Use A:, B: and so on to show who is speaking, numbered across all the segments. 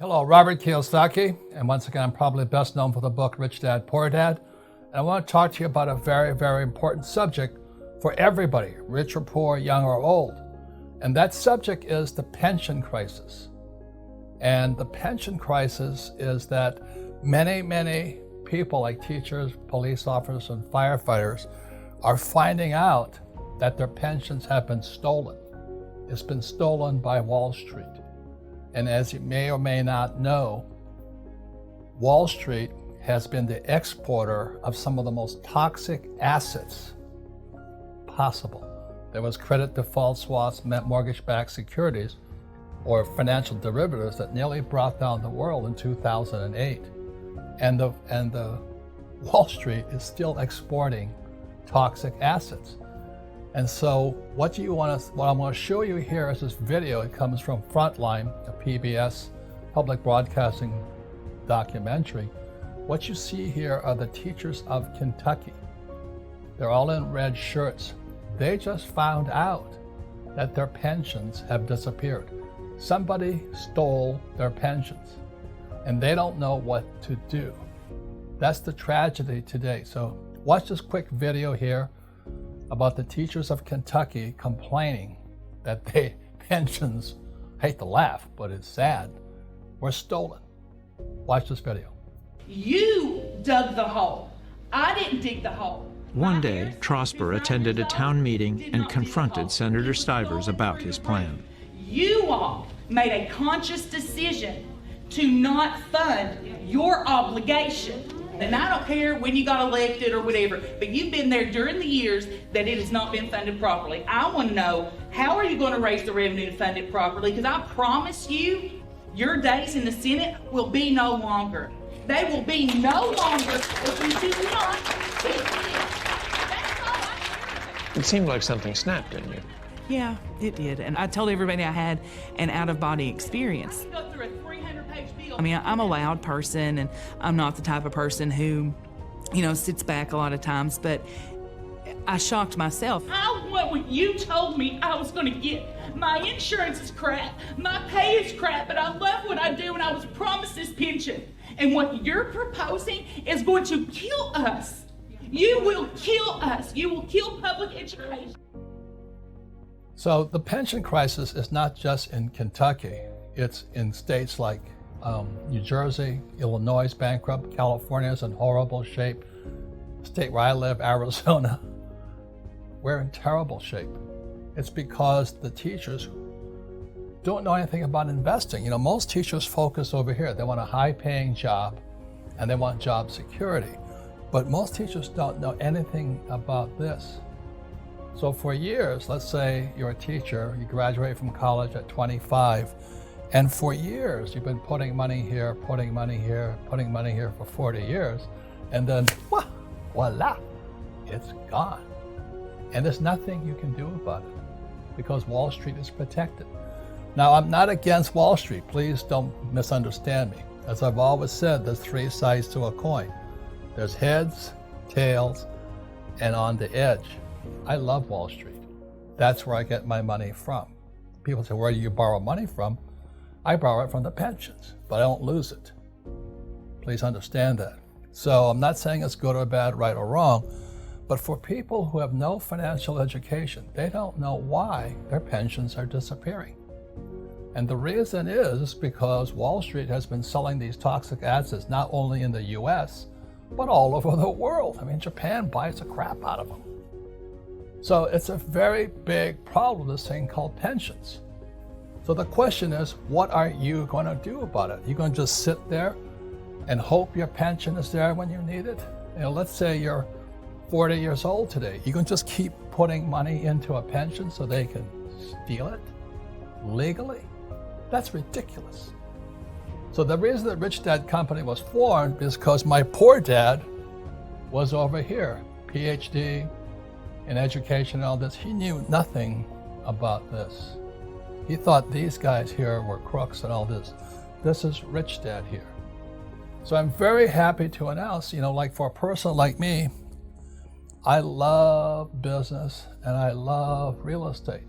A: Hello, Robert Kiyosaky, and once again, I'm probably best known for the book Rich Dad, Poor Dad. And I want to talk to you about a very, very important subject for everybody, rich or poor, young or old. And that subject is the pension crisis. And the pension crisis is that many people like teachers, police officers, and firefighters are finding out that their pensions have been stolen. It's been stolen by Wall Street. And as you may or may not know, Wall Street has been the exporter of some of the most toxic assets possible. There was credit default swaps, mortgage-backed securities, or financial derivatives that nearly brought down the world in 2008. And the Wall Street is still exporting toxic assets. And so what I'm going to show you here is this video. It comes from Frontline, a PBS public broadcasting documentary. What you see here are the teachers of Kentucky. They're all in red shirts. They just found out that their pensions have disappeared. Somebody stole their pensions, and they don't know what to do. That's the tragedy today. So watch this quick video here about the teachers of Kentucky complaining that their pensions, I hate to laugh, but it's sad, were stolen. Watch this video.
B: You dug the hole. I didn't dig the hole.
C: One day, Trosper attended a town meeting and confronted Senator Stivers about his plan.
B: You all made a conscious decision to not fund your obligation. And I don't care when you got elected or whatever, but you've been there during the years that it has not been funded properly. I want to know, how are you going to raise the revenue to fund it properly? Because I promise you, your days in the Senate will be no longer. They will be no longer if you do not fix it. That's all I care about.
C: It seemed like something snapped in you.
D: Yeah, it did. And I told everybody I had an out-of-body experience.
B: Go through a 300-page bill.
D: I mean, I'm a loud person, and I'm not the type of person who, sits back a lot of times, but I shocked myself.
B: I want what you told me I was going to get. My insurance is crap. My pay is crap, but I love what I do, and I was promised this pension. And what you're proposing is going to kill us. You will kill us. You will kill public education.
A: So the pension crisis is not just in Kentucky. It's in states like New Jersey, Illinois is bankrupt, California is in horrible shape. The state where I live, Arizona, we're in terrible shape. It's because the teachers don't know anything about investing. Most teachers focus over here. They want a high-paying job and they want job security. But most teachers don't know anything about this. So for years, let's say you're a teacher, you graduate from college at 25, and for years you've been putting money here, putting money here, putting money here for 40 years, and then voila, it's gone. And there's nothing you can do about it because Wall Street is protected. Now, I'm not against Wall Street. Please don't misunderstand me. As I've always said, there's three sides to a coin. There's heads, tails, and on the edge. I love Wall Street. That's where I get my money from. People say, where do you borrow money from? I borrow it from the pensions, but I don't lose it. Please understand that. So I'm not saying it's good or bad, right or wrong, but for people who have no financial education, they don't know why their pensions are disappearing. And the reason is because Wall Street has been selling these toxic assets not only in the US, but all over the world. I mean, Japan buys the crap out of them. So it's a very big problem, this thing called pensions. So the question is, what are you going to do about it? You're going to just sit there and hope your pension is there when you need it? Let's say you're 40 years old today. You can just keep putting money into a pension so they can steal it legally? That's ridiculous. So the reason that Rich Dad Company was formed is because my poor dad was over here, PhD in education and all this. He knew nothing about this. He thought these guys here were crooks and all this. This is Rich Dad here. So I'm very happy to announce, like for a person like me, I love business and I love real estate.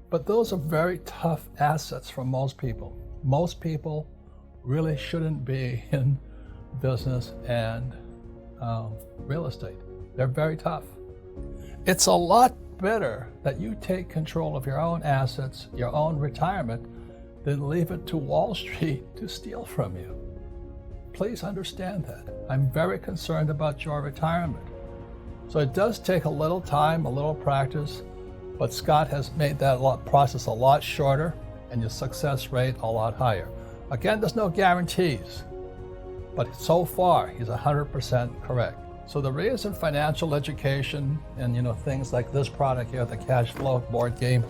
A: But those are very tough assets for most people. Most people really shouldn't be in business and real estate. They're very tough. It's a lot better that you take control of your own assets, your own retirement, than leave it to Wall Street to steal from you. Please understand that. I'm very concerned about your retirement. So it does take a little time, a little practice, but Scott has made that process a lot shorter and your success rate a lot higher. Again, there's no guarantees, but so far he's 100% correct. So the reason financial education and things like this product here, the cash flow board game,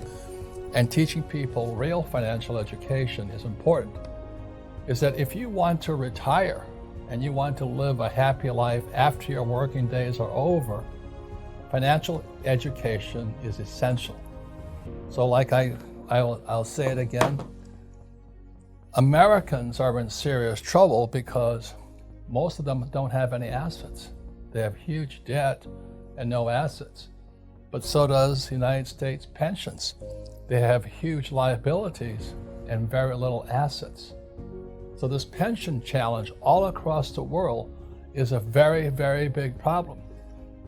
A: and teaching people real financial education is important is that if you want to retire and you want to live a happy life after your working days are over, financial education is essential. So like I'll say it again, Americans are in serious trouble because most of them don't have any assets. They have huge debt and no assets. But so does the United States pensions. They have huge liabilities and very little assets. So this pension challenge all across the world is a very, very big problem.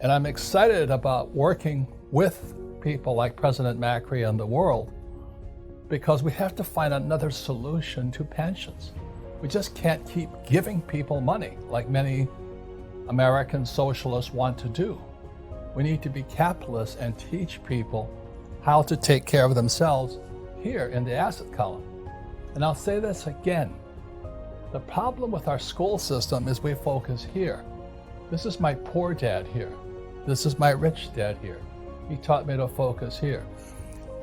A: And I'm excited about working with people like President Macri and the world because we have to find another solution to pensions. We just can't keep giving people money like many American socialists want to do. We need to be capitalists and teach people how to take care of themselves here in the asset column. And I'll say this again. The problem with our school system is we focus here. This is my poor dad here. This is my rich dad here. He taught me to focus here.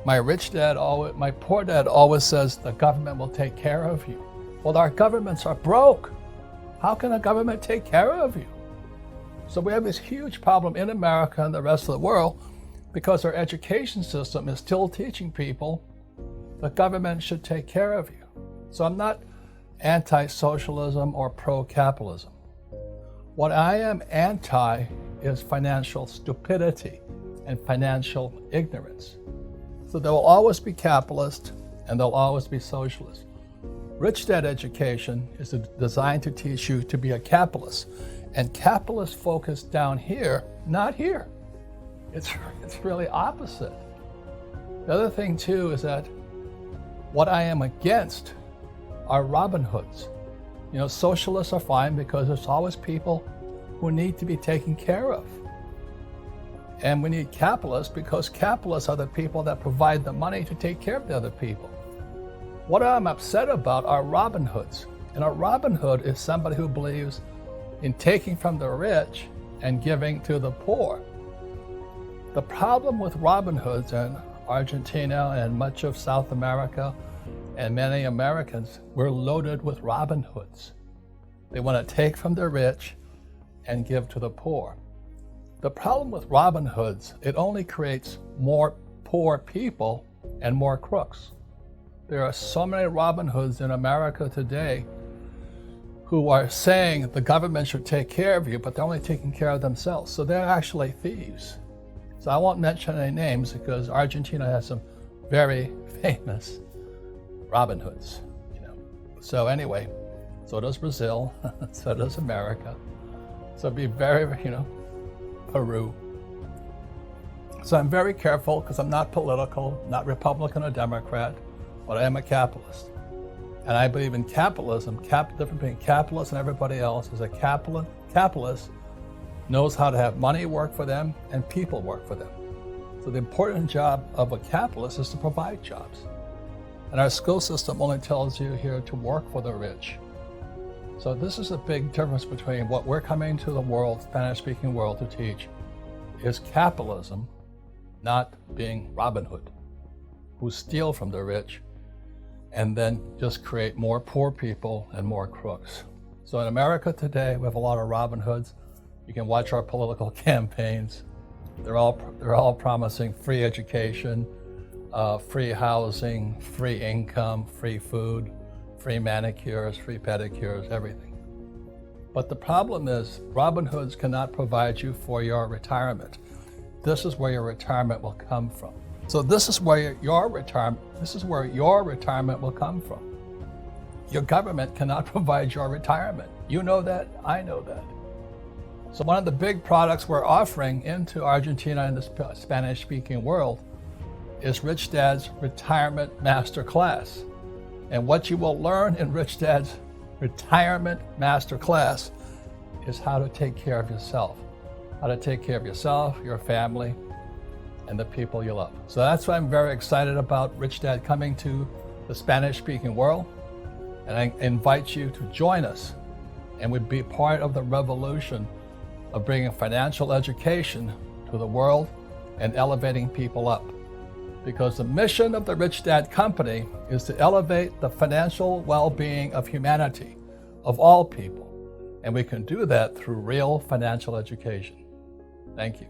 A: My poor dad always says the government will take care of you. Well, our governments are broke. How can a government take care of you? So we have this huge problem in America and the rest of the world because our education system is still teaching people the government should take care of you. So I'm not anti-socialism or pro-capitalism. What I am anti is financial stupidity and financial ignorance. So there will always be capitalists and there'll always be socialists. Rich dad education is designed to teach you to be a capitalist. And capitalists focus down here, not here. It's really opposite. The other thing too is that what I am against are Robin Hoods. Socialists are fine because there's always people who need to be taken care of. And we need capitalists because capitalists are the people that provide the money to take care of the other people. What I'm upset about are Robin Hoods. And a Robin Hood is somebody who believes in taking from the rich and giving to the poor. The problem with Robin Hoods in Argentina and much of South America and many Americans, we're loaded with Robin Hoods. They want to take from the rich and give to the poor. The problem with Robin Hoods, it only creates more poor people and more crooks. There are so many Robin Hoods in America today who are saying the government should take care of you, but they're only taking care of themselves. So they're actually thieves. So I won't mention any names because Argentina has some very famous Robin Hoods. So anyway, so does Brazil, so does America. So be very, Peru. So I'm very careful because I'm not political, not Republican or Democrat, but I am a capitalist. And I believe in capitalism. The difference between capitalists and everybody else is a capitalist knows how to have money work for them and people work for them. So the important job of a capitalist is to provide jobs. And our school system only tells you here to work for the rich. So this is a big difference between what we're coming to the world, Spanish-speaking world, to teach is capitalism, not being Robin Hood, who steal from the rich and then just create more poor people and more crooks. So in America today, we have a lot of Robin Hoods. You can watch our political campaigns. They're all promising free education, free housing, free income, free food, free manicures, free pedicures, everything. But the problem is Robin Hoods cannot provide you for your retirement. This is where your retirement will come from. So this is where your retirement will come from. your government cannot provide your retirement. You know that, I know that. So one of the big products we're offering into Argentina and the Spanish-speaking world is Rich Dad's Retirement Masterclass. And what you will learn in Rich Dad's Retirement Masterclass is how to take care of yourself. How to take care of yourself, your family, and the people you love. So that's why I'm very excited about Rich Dad coming to the Spanish-speaking world. And I invite you to join us and would be part of the revolution of bringing financial education to the world and elevating people up. Because the mission of the Rich Dad Company is to elevate the financial well-being of humanity, of all people. And we can do that through real financial education. Thank you.